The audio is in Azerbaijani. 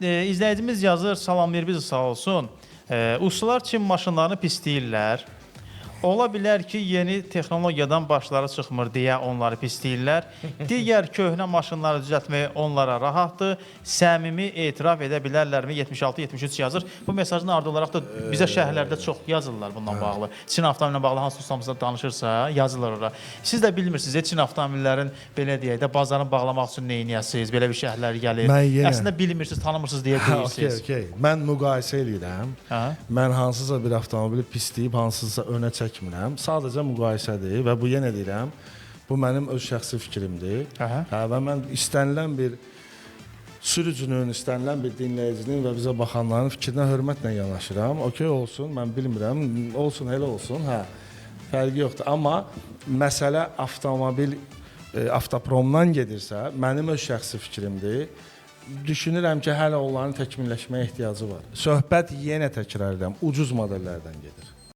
İzləyicimiz yazır, salamlayır bizi sağ olsun. Ustalar Çin maşınlarını pisləyirlər. Ola bilər ki, yeni texnologiyadan başları çıxmır deyə onları pisləyirlər. Digər köhnə maşınları düzəltmək onlara rahatdır. Səmimi etiraf edə bilərlərmi? 76-73 yazır. Bu mesajın ardı olaraq da bizə şəhərlərdə çox yazırlar bundan bağlı. Çin avtomobilinə bağlı hansı ustamızla danışırsa yazırlar ora. Siz də bilmirsiniz, Çin avtomobillərin belə deyək də bazarını bağlamaq üçün nə edəsiniz? Belə bir şəhərlər gəlir. Əslində bilmirsiniz, tanımırsınız deyə deyirsiniz. Mən müqayisə edirəm. Mən hansısa bir avtomobili pisləyib, hansısa önə çəkmirəm. Sadəcə müqayisədir və bu yenə deyirəm, bu mənim öz şəxsi fikrimdir. Və mən istənilən bir sürücünün, istənilən bir dinləyicinin və bizə baxanların fikrinə hörmətlə yanaşıram. Okey olsun, mən bilmirəm, olsun, elə olsun, fərqi yoxdur. Amma məsələ avtomobil avtopromdan gedirsə, mənim öz şəxsi fikrimdir. Düşünürəm ki, hələ onların təkmilləşməyə ehtiyacı var. Söhbət yenə təkrar edirəm, ucuz modellərdən gedir.